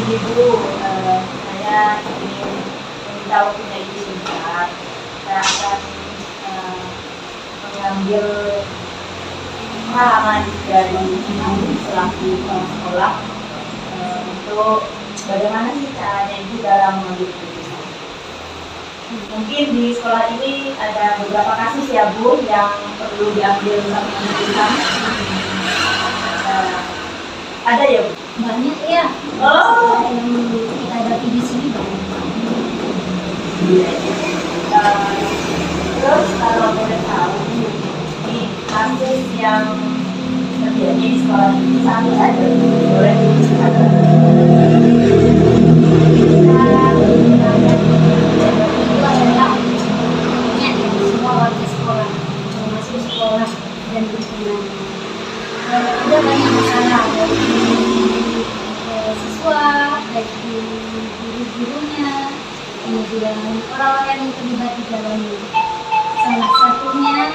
begini Bu, saya ingin meminta waktunya Ibu sebentar. Saya akan mengambil pengalaman dari Ibu selaku kepala sekolah untuk bagaimana sih caranya Ibu dalam mengambil keputusan. Mungkin di sekolah ini ada beberapa kasus ya Bu yang perlu diambil satu keputusan. Ada ya Bu? Banyak ya. Oh, Yang kita hadapi di sini banyak. Terus kalau boleh tahu di kasus yang terjadi di sekolah ini satu saja boleh diceritakan? Itu adalah banyak ya semua warga sekolah, termasuk sekolah dan lingkungan. Ada banyak masalah dari siswa, dari guru-gurunya, kemudian orang-orang yang terlibat di dalamnya. Salah satunya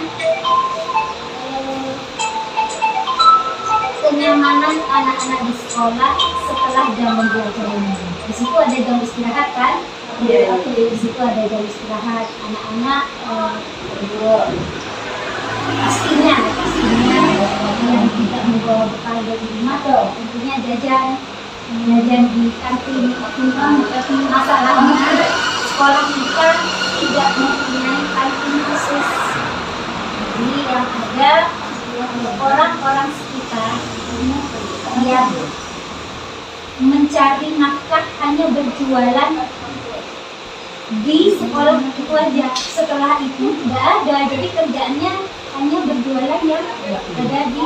kenyamanan anak-anak di sekolah setelah jam belajar ini. Di situ ada jam istirahat kan? Iya. Oke, di situ ada jam istirahat anak-anak. Pastinya yang tidak membawa bekal dari rumah tentunya jajan di kantin. Masalahnya sekolah kita tidak mempunyai kantin khusus, jadi yang ada orang-orang sekitar yang mencari nafkah hanya berjualan di sekolah itu aja. Setelah itu tidak ada, jadi kerjaannya hanya berjualan yang ada di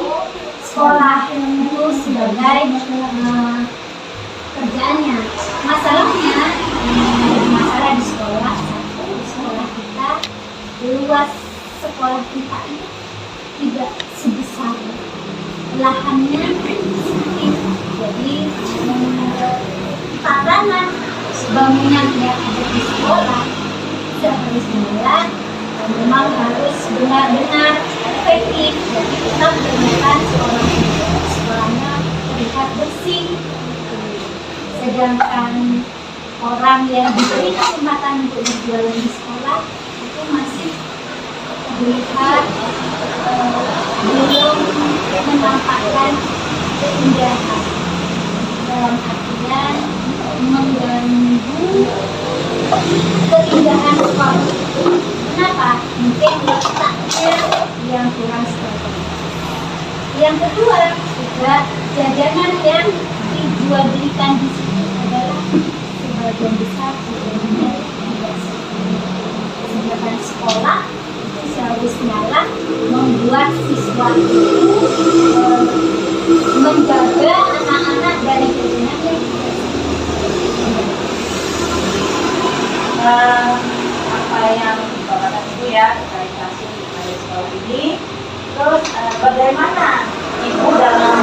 sekolah itu sebagai kerjaannya. Masalahnya masalah di sekolah kita, luas sekolah kita itu tidak sebesar lahannya sedikit, jadi tatanan bangunan yang ada di sekolah seharusnya memang harus benar-benar efektif, jadi kita menggunakan sekolahnya terlihat bersih. Sedangkan orang yang diberi kesempatan untuk berjualan di sekolah itu masih terlihat belum menampakkan keindahan, dalam artian mengganggu keindahan sekolah. Kenapa? Mungkin letaknya yang kurang strategis. Yang kedua, juga jajanan yang dijual belikan di situ adalah sebagian besar jajanan tidak sesuai. Sedangkan sekolah itu seharusnya lah membuat siswa itu menjaga anak-anak dari jajanan yang tidak sesuai. Apa yang dikatakan Ibu ya terkait kasus dari sekolah ini. Terus bagaimana Ibu dalam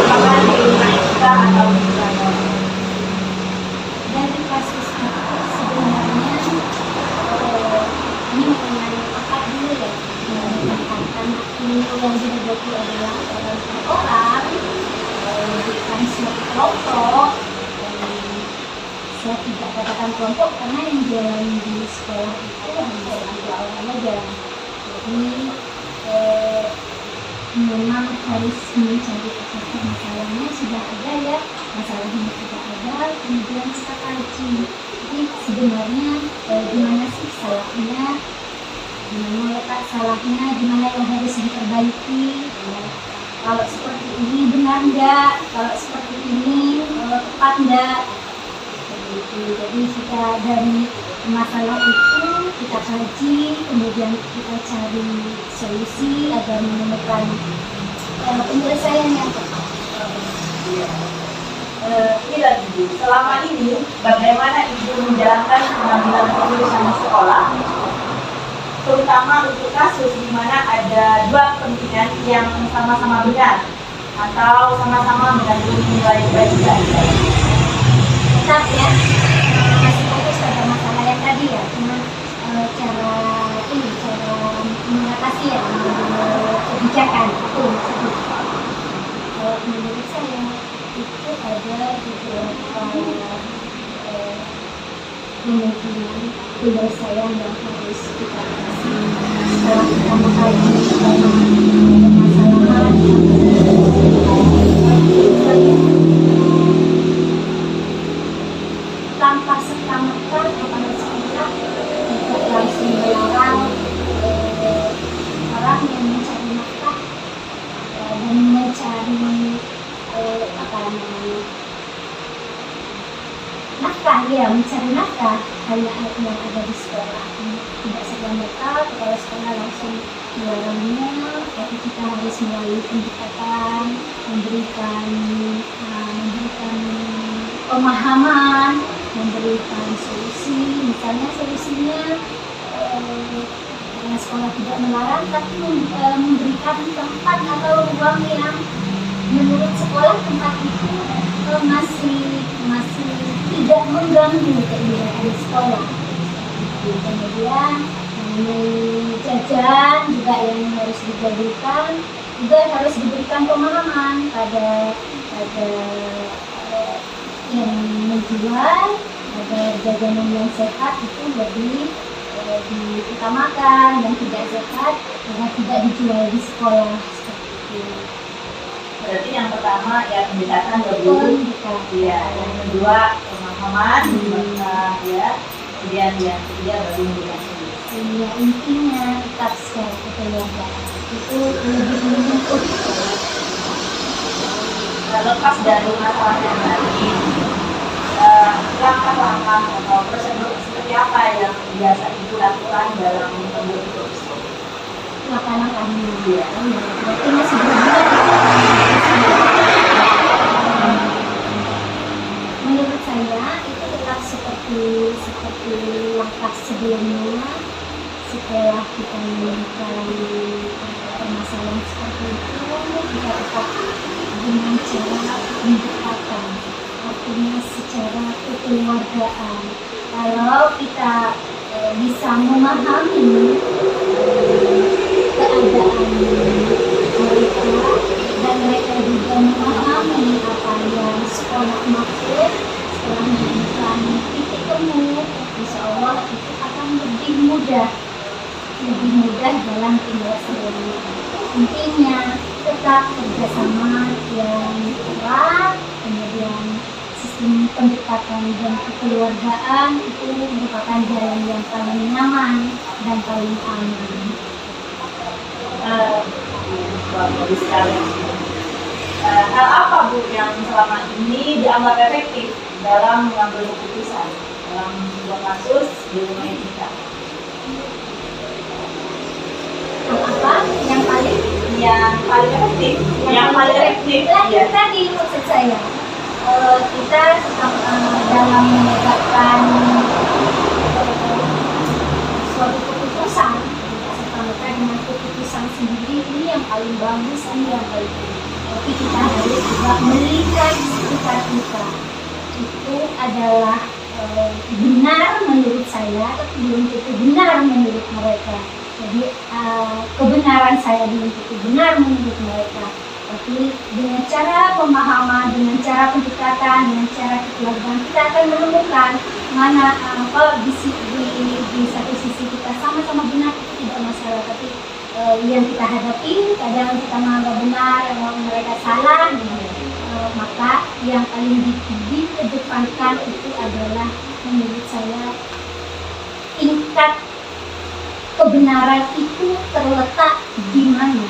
apakah di rumah kita atau di kantor? Dari kasus itu sebenarnya ini mengenai apa dulu ya, menempatkan ini yang dihadapi adalah orang bukan suatu kelompok. Saya tidak katakan kelompok karena yang jalan di sekolah itu hanya dua orang aja. Jadi memang harus mencari akar masalahnya sudah ada ya, masalahnya sudah ada, kemudian kita kaji. Jadi sebenarnya di mana sih salahnya, di mana letak salahnya, di mana yang harus diperbaiki. Kalau seperti ini benar enggak, kalau seperti ini tepat enggak. Jadi kita dari masalah itu kita kaji, kemudian kita cari solusi agar menemukan penyelesaian yang tepat. Iya Ibu, selama ini bagaimana Ibu menjalankan pengambilan keputusan di sekolah, terutama untuk kasus di mana ada dua kepentingan yang sama-sama benar atau sama-sama mengandung nilai kebaikan? Tetap ya, masih fokus pada masalah yang tadi ya, cuma cara mengatasi ya, mengambil kebijakan itu. Kalau menurut saya itu kemudian tugas saya yang harus kita kasih setelah kita mengkaji permasalahan tanpa serta-merta kepada kita tidak langsung melarang orang yang mencari nafkah dan mencari mencari nafkah hanya yang ada di sekolah. Tidak serta-merta kepala sekolah langsung melarangnya, tapi kita harus melalui pendekatan, memberikan pemahaman, memberikan solusi. Misalnya solusinya karena sekolah tidak melarang, tapi memberikan tempat atau ruang yang menurut sekolah tempat itu masih tidak mengganggu kegiatan sekolah. Kemudian jajan juga yang harus dijadikan, juga harus diberikan pemahaman pada yang menjual agar jajanan yang sehat itu lebih diutamakan, dan tidak sehat karena tidak dijual di sekolah seperti itu. Berarti yang pertama ya pendekatan dulu, ya. Yang kedua pemahaman, ya. Kemudian yang ketiga baru memberikan solusi. Ya, intinya tetap secara kekeluargaan itu lebih menuntut. Lepas dari masalah yang tadi, langkah-langkah atau prosedur seperti apa yang biasa Ibu lakukan dalam membuat kursus? Langkah-langkahnya ya, berarti masih berbuat. Menurut saya itu tetap seperti langkah sebelumnya. Setelah kita menemukan permasalahan seperti itu, kita tetap dengan cara pendekatan, artinya secara kekeluargaan. Kalau kita bisa memahami keadaan mereka dan mereka juga memahami apa yang sekolah maksud, setelah menemukan titik temu, insya Allah itu akan lebih mudah dalam penyelesaiannya. Intinya tetap kerjasama yang erat, kemudian sistem pendekatan dan kekeluargaan itu merupakan jalan yang paling nyaman dan paling aman. Bagus sekali. Hal apa Bu yang selama ini dianggap efektif dalam mengambil keputusan dalam sebuah kasus di rumah kita? Apa yang paling efektif? Yang paling efektif ya. Tadi maksud saya kita dalam menegakkan suatu keputusan serta-merta dengan keputusan sendiri ini yang paling bagus, ini yang paling baik. Tapi kita harus juga melihat sekitar kita itu adalah benar menurut saya, tapi belum tentu benar menurut mereka. Jadi kebenaran saya belum tentu benar menurut mereka. Tapi dengan cara pemahaman, dengan cara pendekatan, dengan cara kekeluargaan, kita akan menemukan mana kalau di satu sisi kita sama-sama benar itu tidak masalah, tapi yang kita hadapi kadang kita menganggap benar, mereka salah, maka yang paling dikedepankan itu adalah menurut saya tingkat kebenaran itu terletak di mana.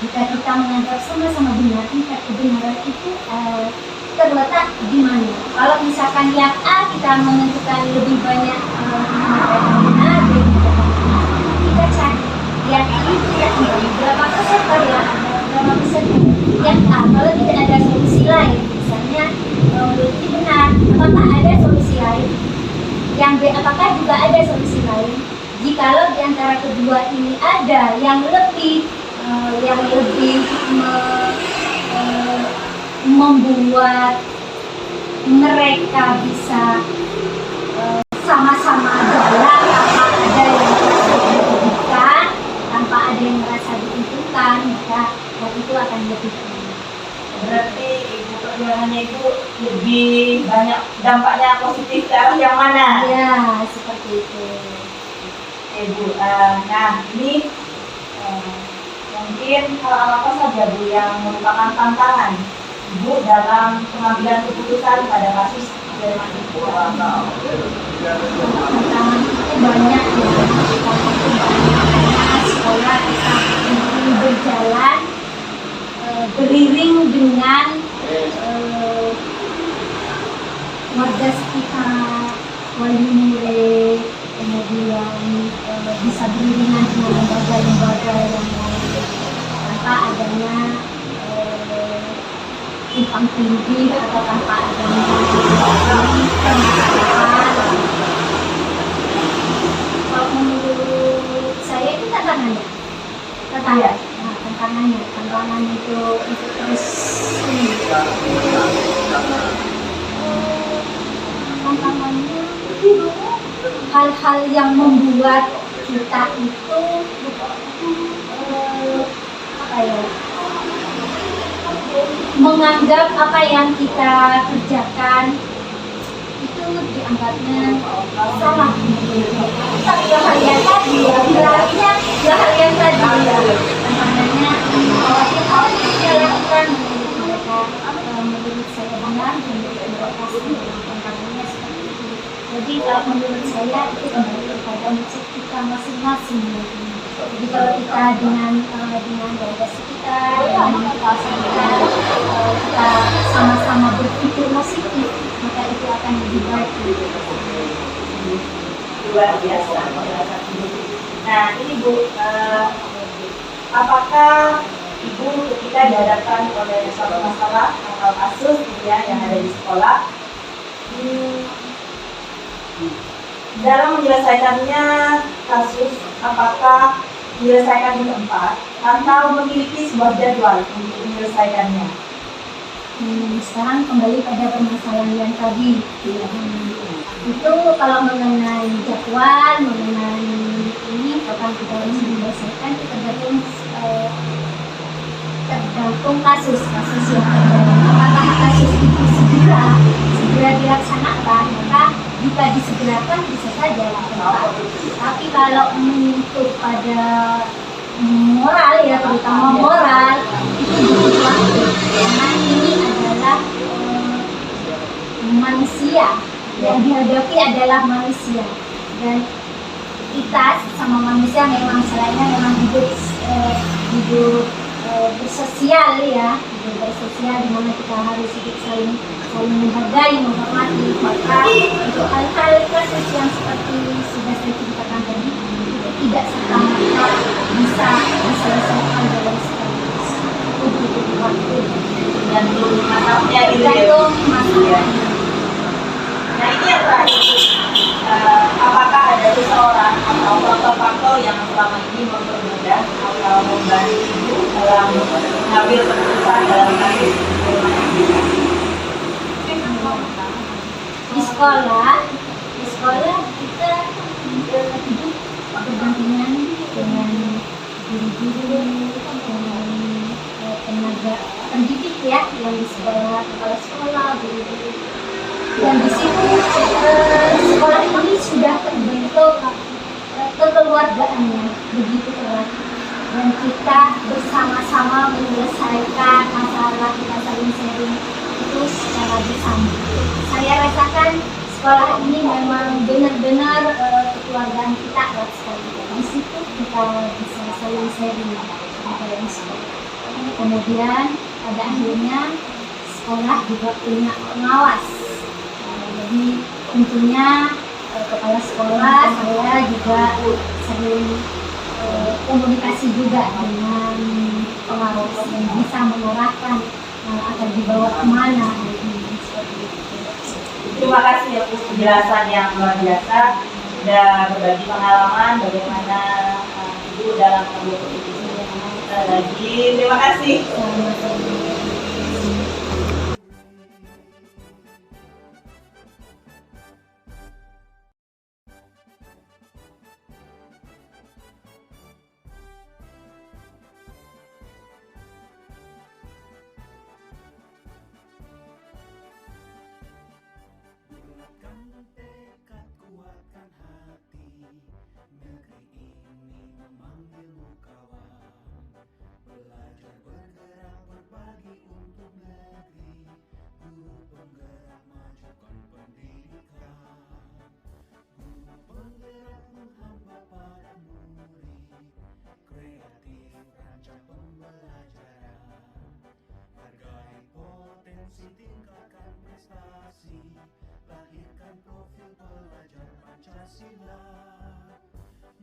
Jika kita menganggap sama-sama benar, tingkat kebenaran itu terletak di mana. Kalau misalkan yang A kita menentukan lebih banyak benar, kita cari yang ini tidak berapa persen varian, berapa persen yang A. Kalau tidak ada solusi lain, misalnya lebih benar, apakah ada solusi lain? Yang B, apakah juga ada solusi lain? Jikalau di antara kedua ini ada yang lebih membuat mereka bisa sama-sama jalan tanpa ada yang merasa dirugikan, tanpa ada yang merasa diuntungkan, maka hal itu akan lebih baik. Berarti perjuangannya itu lebih banyak dampaknya yang positif ke arah yang mana? Ya, seperti itu. Bu, nah ini mungkin hal apa saja Bu yang merupakan tantangan Ibu dalam pengambilan keputusan pada kasus kiriman itu? Tantangan itu banyak ya. Karena sekolah kita ini berjalan beriring dengan warga sekitar, wali murid, kemudian bisa beriringan dengan lembaga-lembaga yang lain tanpa adanya tumpang tindih atau tanpa adanya permasalahan. Kalau menurut saya itu tantangannya. Tantangan itu terus tantangannya hal-hal yang membuat kita itu menganggap apa yang kita kerjakan itu dianggapnya salah. Tapi hal yang tadi bilangnya hal yang tadi tantangannya kalau kita lakukan menurut saya benar, menurut mereka tantangannya seperti itu. Jadi kalau menurut saya itu kembali kepada mindset kita masing-masing. Jadi kalau kita dengan warga sekitar, dengan kita sama-sama berpikir positif, maka itu akan lebih baik. Luar biasa. Nah ini Bu, apakah Ibu ketika dihadapkan oleh suatu masalah atau kasus gitu ya yang ada di sekolah, dalam menyelesaikannya kasus, apakah menyelesaikan di tempat atau memiliki sebuah jadwal untuk menyelesaikannya? Sekarang kembali pada permasalahan yang tadi. Itu kalau mengenai jadwal, mengenai ini kapan kita harus menyelesaikan, itu tergantung kasus yang ada. Apakah kasus itu segera dilaksanakan, maka jika disegerakan bisa saja lakukan. Tapi kalau menuntut pada moral ya, terutama moral, itu butuh waktu. Karena ini adalah manusia, yang dihadapi adalah manusia, dan kita sama manusia memang selainnya memang hidup bersosial ya, hidup bersosial di mana kita harus hidup saling menghargai, menghormati. Maka untuk hal-hal kasus yang seperti sudah saya ceritakan tadi itu tidak serta-merta bisa diselesaikan dalam sekaligus. Itu butuh waktu Dan masanya gitu ya. tergantung masalah. Nah ini yang terakhir, apakah ada seseorang atau faktor-faktor yang selama ini mempermudah atau membantu Ibu dalam mengambil keputusan dalam kasus Di sekolah kita hidup berdampingan dengan guru-guru, dengan tenaga pendidik ya, yang di sekolah, kepala sekolah, guru-guru. Dan di situ sekolah ini sudah terbentuk kekeluargaannya begitu erat, dan kita bersama-sama menyelesaikan masalah, kita saling sharing itu secara bersama. Saya rasakan sekolah ini memang benar-benar kekeluargaan kita erat sekali. Di situ kita bisa saling sharing dalam sekolah. Kemudian pada akhirnya sekolah juga punya pengawas. Jadi tentunya kepala sekolah, saya juga sering komunikasi juga dengan pengawas yang bisa mengarahkan akan dibawa kemana. Terima kasih ya Bu, penjelasan yang luar biasa, sudah berbagi pengalaman bagaimana Ibu dalam mengambil keputusan. Lagi terima kasih. Bulatkan tekad, kuatkan hati, negeri ini memanggilmu kawan. Belajar, bergerak, berbagi untuk negeri, guru penggerak, majukan pendidikan. Guru penggerak menghamba para murid, kreatif rancang pembelajaran. Hargai potensi, tingkatkan prestasi, lahirkan profil pelajar Pancasila.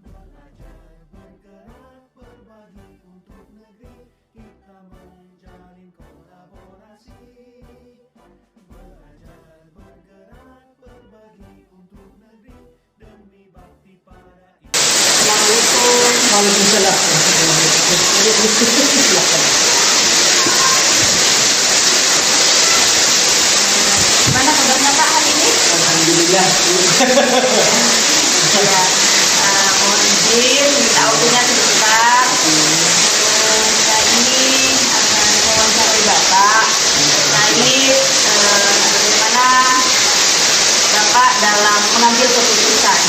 Belajar, bergerak, berbagi untuk negeri, kita menjalin kolaborasi. Belajar, bergerak, berbagi untuk negeri, demi bakti pada Waalaikumsalam. Gimana kabarnya Pak hari ini? Alhamdulillah. Ya, mohon izin minta waktunya sebentar. Saya ini akan mewawancarai Bapak terkait bagaimana Bapak dalam mengambil keputusan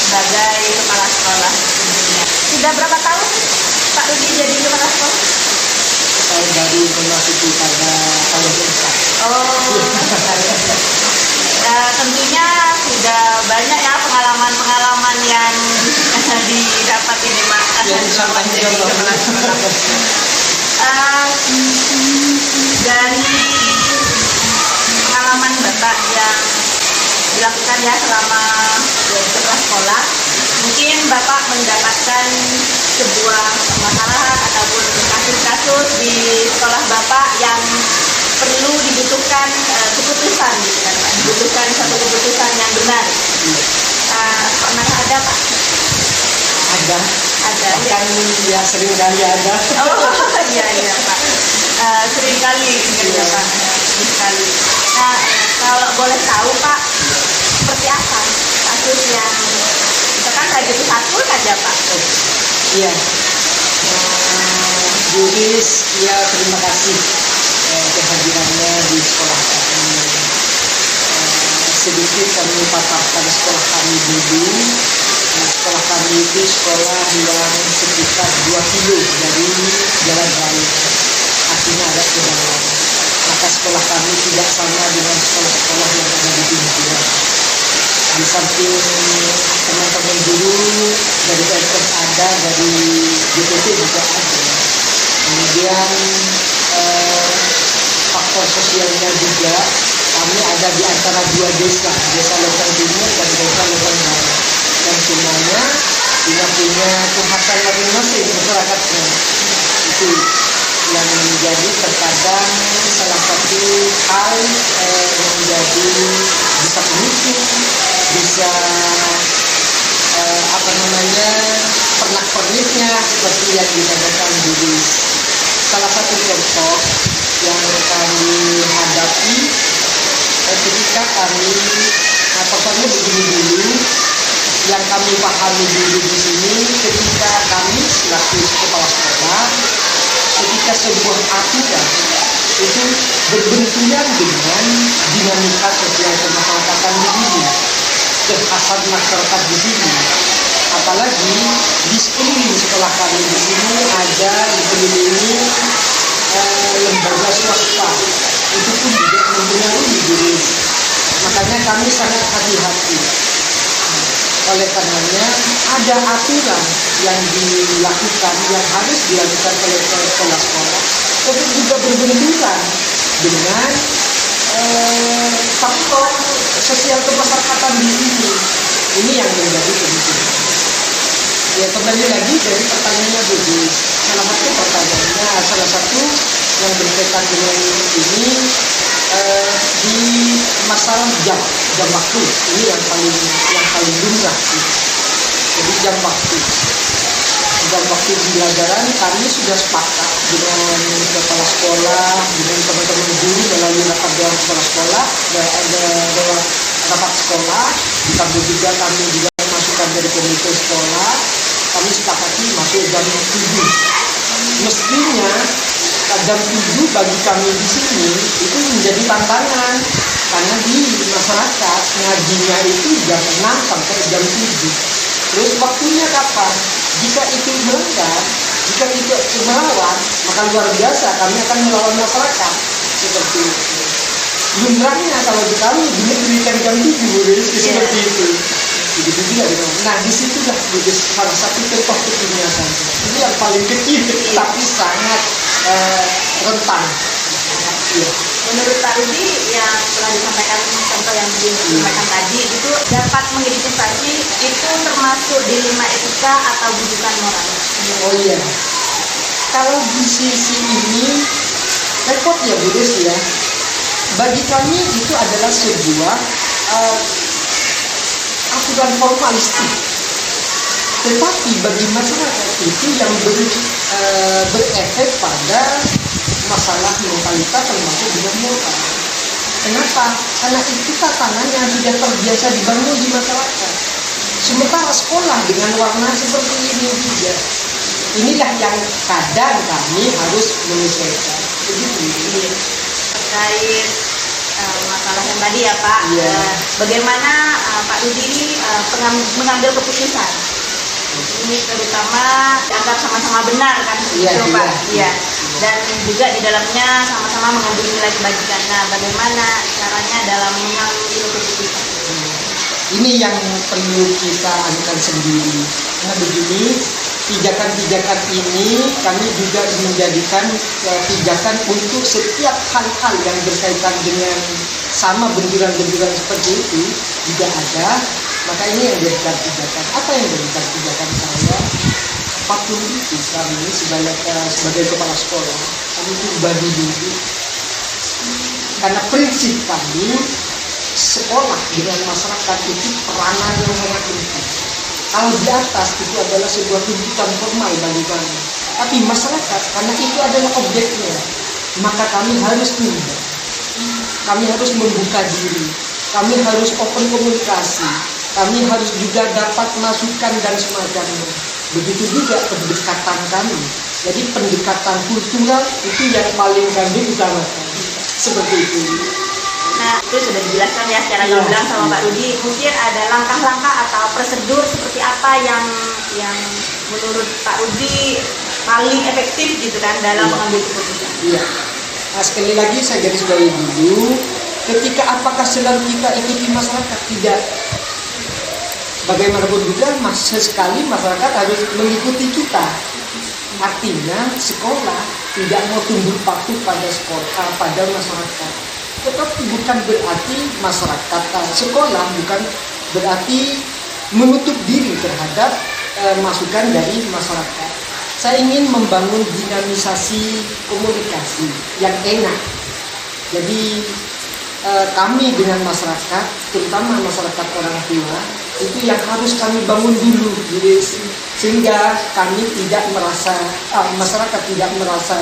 sebagai kepala sekolah tentunya. Sudah berapa tahun Pak Rudi jadi kepala sekolah? Saya baru memasuki pada tahun keempat. Tentunya sudah banyak ya pengalaman-pengalaman yang didapat ini Pak. Yang disampaikan Jadi kepala sekolah. Dari pengalaman Bapak yang dilakukan ya selama jadi kepala sekolah, mungkin Bapak mendapatkan sebuah permasalahan ataupun kasus-kasus di sekolah Bapak yang perlu dibutuhkan keputusan gitu kan Pak, dibutuhkan satu keputusan yang benar. Pernah ada Pak? Ada. Ada. Kan ya sering kali ada. Oh iya Pak. Sering kali ya Pak. Sering kali. Nah, kalau boleh tahu Pak, seperti apa kasus yang misalkan kayak gitu satu saja Pak? Iya. Bu Is, ya terima kasih kehadirannya di sekolah kami. Sedikit kami paparkan sekolah kami dulu. Sekolah kami itu sekolah yang sekitar 2 kilo dari jalan raya. Artinya agak ke dalam. Maka sekolah kami tidak sama dengan sekolah-sekolah yang ada di pinggiran. Di samping teman-teman guru dari PNS ada, dari DPT juga ada. Kemudian faktor sosialnya juga, kami ada di antara 2 desa, desa Loteng Timur dan desa Loteng Barat. Dan semuanya punya kekhasan masing-masing masyarakatnya. Itu yang menjadi terkadang salah satu hal yang menjadi bisa pemicu, bisa pernak-perniknya seperti yang dikatakan dulu. Salah satu contoh yang kami hadapi ketika kami pertama begini dulu, yang kami pahami dulu di sini ketika kami selaku kepala sekolah, ketika sebuah aturan itu berbenturan dengan dinamika sosial kemasyarakatan di sini, kekhasan masyarakat di sini. Apalagi di sekeliling sekolah kami di sini ada dikelilingi lembaga swasta, itu pun juga mempengaruhi diri. Makanya kami sangat hati-hati. Oleh karenanya ada aturan yang dilakukan, yang harus dilakukan oleh sekolah-sekolah, tapi juga berbenturan dengan faktor sosial kemasyarakatan di sini. Ini yang menjadi penting. Ya kembali lagi dari pertanyaannya dulu. Salah satu yang berkaitan dengan ini di masalah jam waktu. Ini yang paling lumrah. Jadi jam waktu pembelajaran kami sudah sepakat dengan kepala sekolah, dengan teman-teman guru melalui rapat dewan kepala sekolah, dewan rapat sekolah, ditambah juga kami juga masukan dari komite sekolah, kami sepakati masuk jam 7. Mestinya jam 7 bagi kami di sini itu menjadi tantangan. karena di masyarakat ngajinya itu jam 6 sampai jam 7. Terus waktunya kapan? Jika itu melanggar, jika itu melawan, maka luar biasa kami akan melawan masyarakat. Seperti itu. Lumrahnya kalau di kami di negeri kan jam 7 boleh seperti itu. Begitu juga dengan. Nah disitulah salah satu contoh kekinian. Ini yang paling kecil tapi sangat rentan. Iya. Menurut Pak Rudi yang telah disampaikan contoh yang disampaikan tadi itu dapat mengidentifikasi itu termasuk dilema etika atau bujukan moral. Oh iya. Kalau di sisi ini repot ya Bu Des ya. Bagi kami itu adalah sebuah aturan formalistik. Tetapi bagi masyarakat itu yang berefek pada masalah mentalitas termasuk dengan moral. Kenapa? Karena itu tatanan yang sudah terbiasa dibangun di masyarakat. Sementara sekolah dengan warna seperti ini juga. Inilah yang kadang kami harus menyesuaikan. Begitu. Terkait masalah yang tadi ya Pak, Iya. bagaimana Pak Rudi ini mengambil keputusan? Ini terutama dianggap sama-sama benar kan, Iya, begitu Pak? iya. Iya. Dan juga di dalamnya sama-sama mengandung nilai kebajikan. Nah, bagaimana caranya dalam mengambil keputusan? Ini yang perlu kita anukan sendiri. Nah begini, pijakan-pijakan ini kami juga menjadikan pijakan untuk setiap hal-hal yang berkaitan dengan sama benturan-benturan seperti itu juga ada. Maka ini yang jadikan pijakan. Apa yang jadikan pijakan saya? Apapun itu kami sebagai kepala sekolah kami itu bagi dulu. Karena prinsip kami sekolah dengan masyarakat itu peranan yang sangat penting. Kalau di atas itu adalah sebuah tuntutan formal bagi kami. Tapi masyarakat karena itu adalah objeknya, maka kami harus tunduk. Kami harus membuka diri. Kami harus open komunikasi. Kami harus juga dapat masukan dan semacamnya. Begitu juga pendekatan kami. Jadi pendekatan kultural itu yang paling kami utamakan. Seperti itu. Nah, itu sudah dijelaskan ya secara gamblang sama Pak Rudi. Mungkin ada langkah-langkah atau prosedur seperti apa yang menurut Pak Rudi paling efektif gitu kan dalam mengambil keputusan. Iya. Nah, sekali lagi saya garis bawahi dulu, ketika apakah selalu kita ikuti masyarakat? Tidak. Bagaimanapun juga sesekali masyarakat harus mengikuti kita. Artinya sekolah tidak mau tunduk patuh pada sekolah, pada masyarakat. Tetapi bukan berarti masyarakat, sekolah bukan berarti menutup diri terhadap masukan dari masyarakat. Saya ingin membangun dinamisasi komunikasi yang enak. Jadi kami dengan masyarakat, terutama masyarakat orang tua, itu yang harus kami bangun dulu, sehingga kami tidak merasa, masyarakat tidak merasa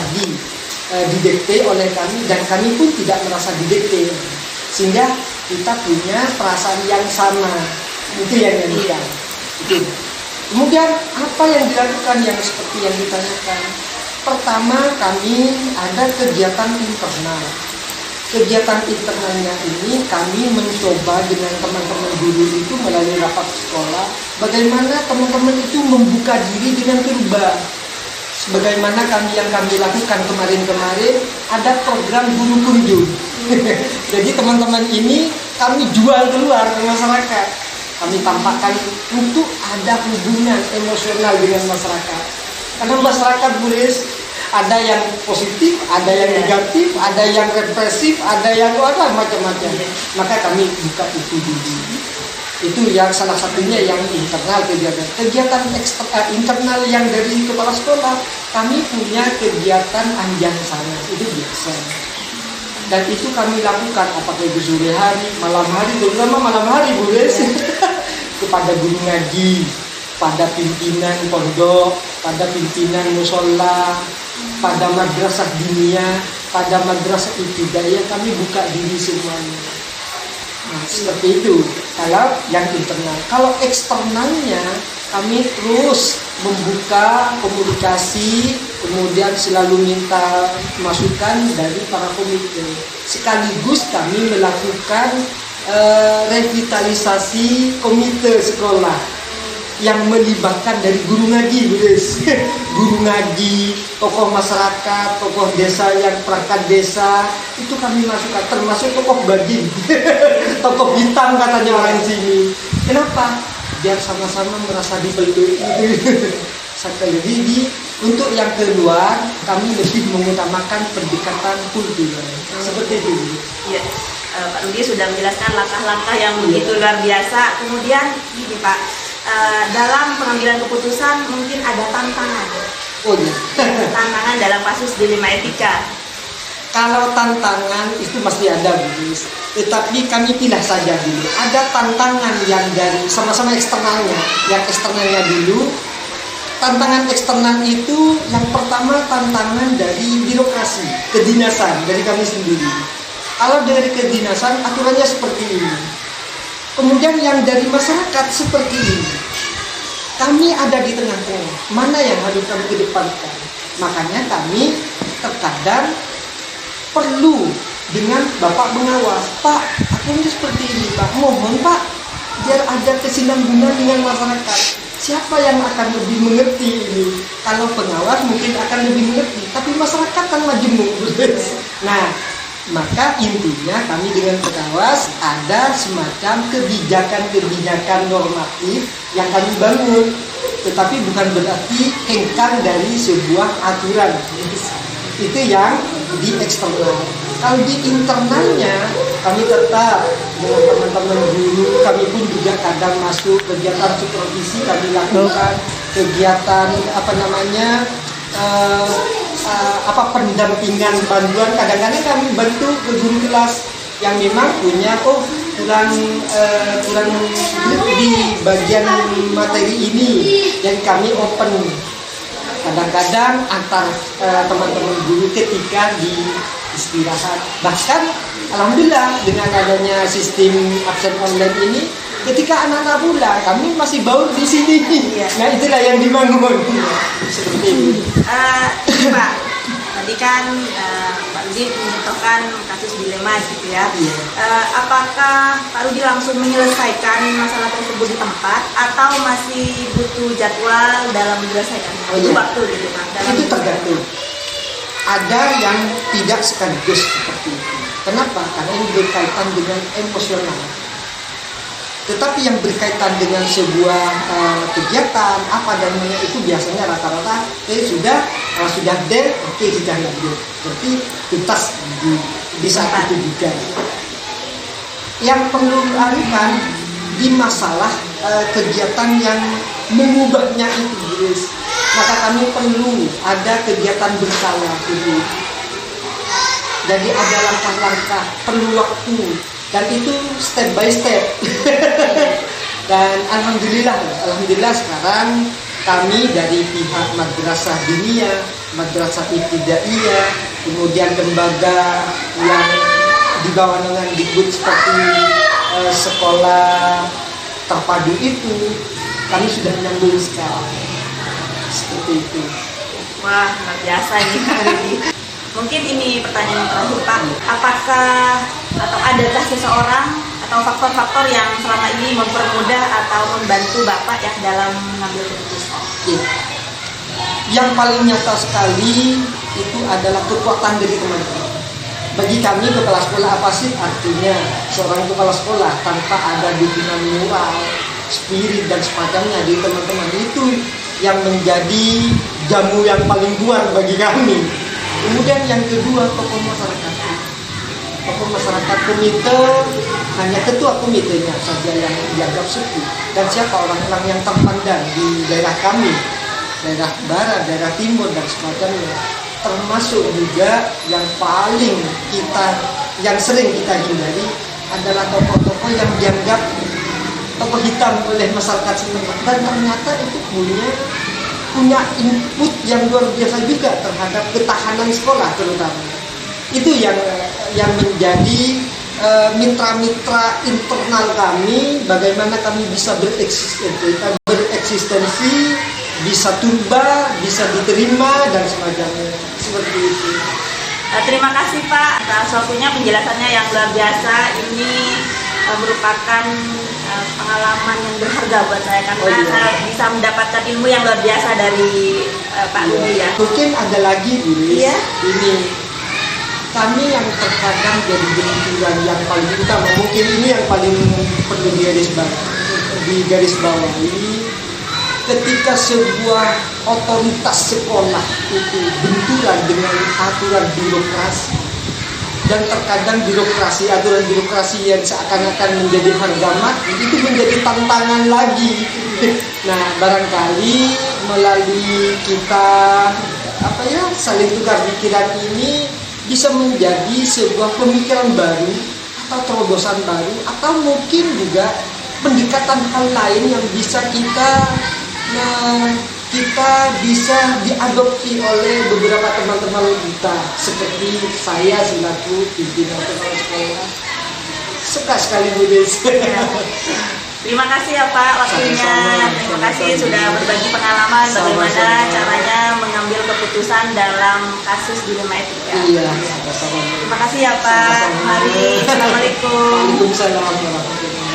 didikte oleh kami dan kami pun tidak merasa didikte, sehingga kita punya perasaan yang sama. Itu yang dilakukan. Itu. Kemudian apa yang dilakukan yang seperti yang ditanyakan? Pertama, kami ada kegiatan internal. Kegiatan internalnya ini kami mencoba dengan teman-teman guru itu melalui rapat sekolah, bagaimana teman-teman itu membuka diri dengan terbuka. Sebagaimana yang kami lakukan kemarin-kemarin, ada program guru kunjung. Jadi teman-teman ini kami jual keluar ke masyarakat. Kami tampakkan untuk ada hubungan emosional dengan masyarakat. Karena masyarakat Buris ada yang positif, ada yang negatif, ada yang represif, ada yang macam-macam. Maka kami buka itu dulu. Itu yang salah satunya yang internal kegiatan internal yang dari kepala sekolah. Kami punya kegiatan anjang sana, itu biasa. Dan itu kami lakukan apakah itu sore hari, malam hari, terutama malam hari Bu Des, kepada guru ngaji, pada pimpinan pondok, pada pimpinan musola, pada madrasah dunia, pada madrasah ibtidaiyah, kami buka diri semuanya. Nah, seperti itu. Kalau yang internal, kalau eksternalnya kami terus membuka komunikasi kemudian selalu minta masukan dari para komite. Sekaligus kami melakukan revitalisasi komite sekolah yang melibatkan dari guru ngaji, guys. Guru ngaji, tokoh masyarakat, tokoh desa yang perangkat desa, itu kami masukkan, termasuk tokoh badin. Tokoh hitam katanya orang sini. Kenapa? Biar sama-sama merasa dipeluk. Satu lagi untuk yang kedua, kami lebih mengutamakan pendekatan kultur. Seperti itu. Iya. Pak Rudi sudah menjelaskan langkah-langkah yang begitu luar biasa. Kemudian ini Pak, dalam pengambilan keputusan mungkin ada tantangan. Oh iya. Tantangan dalam kasus dilema etika. Kalau tantangan itu pasti ada, guys. Tetapi kami pilih saja dulu. Ada tantangan yang dari sama-sama eksternalnya. Yang eksternalnya dulu. Tantangan eksternal itu yang pertama tantangan dari birokrasi, kedinasan dari kami sendiri. Kalau dari kedinasan aturannya seperti ini. Kemudian yang dari masyarakat seperti ini. Kami ada di tengah-tengah. Mana yang harus kami kedepankan? Makanya kami terkadang perlu dengan Bapak pengawas. Pak, aturannya seperti ini Pak. Mohon Pak, biar ada kesinambungan dengan masyarakat. Siapa yang akan lebih mengerti ini? Kalau pengawas mungkin akan lebih mengerti. Tapi masyarakat kan majemuk. Nah, maka intinya kami dengan pengawas ada semacam kebijakan-kebijakan normatif yang kami bangun, tetapi bukan berarti hengkang dari sebuah aturan. Itu yang di eksternal. Kalau di internalnya kami tetap dengan teman-teman guru, kami pun juga kadang masuk kegiatan supervisi, kami lakukan kegiatan pendampingan bantuan. Kadang-kadang kami bantu ke guru kelas yang memang punya kurang di bagian materi ini, dan kami open kadang-kadang antar teman-teman guru ketika di istirahat. Bahkan alhamdulillah dengan adanya sistem absen online ini, ketika anak-anak pulang kami masih baur di sini. Nah itulah yang dibangun. Seperti ini. Pak, tadi kan Pak Rudi mencontohkan kasus dilema gitu ya. Apakah Pak Rudi langsung menyelesaikan masalah tersebut di tempat atau masih butuh jadwal dalam menyelesaikan? Itu waktu gitu Pak. Itu tergantung. Ada yang tidak sekaligus seperti itu. Kenapa? Karena ini berkaitan dengan emosional. Tetapi yang berkaitan dengan sebuah kegiatan apa dan itu biasanya rata-rata sudah dead, sudah lanjut. Berarti tuntas di saat itu juga. Yang perlu diarifkan di masalah kegiatan yang mengubahnya itu, guys. Maka kami perlu ada kegiatan berkala dulu. Jadi ada langkah-langkah, perlu waktu. Dan itu step by step. Dan alhamdulillah sekarang kami dari pihak madrasah diniyah, madrasah ibtidaiyah, kemudian lembaga yang di bawah naungan Dikbud seperti sekolah terpadu itu, kami sudah nyambung sekarang. Seperti itu. Wah, luar biasa ini Pak Rudi. Mungkin ini pertanyaan terakhir Pak, apakah atau adakah seseorang atau faktor-faktor yang selama ini mempermudah atau membantu Bapak ya dalam mengambil keputusan? Yang paling nyata sekali itu adalah kekuatan dari teman-teman. Bagi kami kepala sekolah apa sih artinya seorang kepala sekolah tanpa ada dukungan moral, spirit dan semacamnya dari teman-teman, itu yang menjadi jamu yang paling kuat bagi kami. Kemudian yang kedua, tokoh masyarakat. Tokoh masyarakat komite, hanya ketua komitenya saja yang dianggap sepuh. Dan siapa orang-orang yang terpandang di daerah kami, daerah barat, daerah timur dan semacamnya. Termasuk juga yang paling yang sering kita hindari adalah tokoh-tokoh yang dianggap tokoh hitam oleh masyarakat setempat. Dan ternyata itu punya input yang luar biasa juga terhadap ketahanan sekolah terutama. Itu yang menjadi mitra-mitra internal kami, bagaimana kami bisa berekspresi eksistensi, bisa turba, bisa diterima dan semacamnya. Seperti itu. Terima kasih Pak atas waktunya, penjelasannya yang luar biasa. Ini merupakan pengalaman yang berharga buat saya karena saya bisa mendapatkan ilmu yang luar biasa dari Pak Rudi ya. Mungkin ada lagi Bu Ris. Iya. Ini kami yang terkadang jadi benturan yang paling utama, mungkin ini yang paling perlu digarisbawahi ketika sebuah otoritas sekolah itu benturan dengan aturan birokrasi, dan terkadang aturan birokrasi yang seakan-akan menjadi harga mati itu menjadi tantangan lagi. Nah, barangkali melalui kita saling tukar pikiran ini bisa menjadi sebuah pemikiran baru atau terobosan baru, atau mungkin juga pendekatan hal lain yang bisa kita bisa diadopsi oleh beberapa teman-teman kita, seperti saya selaku pimpinan kepala sekolah. Suka sekali Bu Des. Terima kasih ya Pak waktunya. Terima kasih sudah berbagi pengalaman bagaimana caranya mengambil keputusan dalam kasus dilema etika. Iya, sama-sama. Terima kasih ya Pak. Mari, assalamualaikum. Waalaikumsalam warahmatullahi wabarakatuh.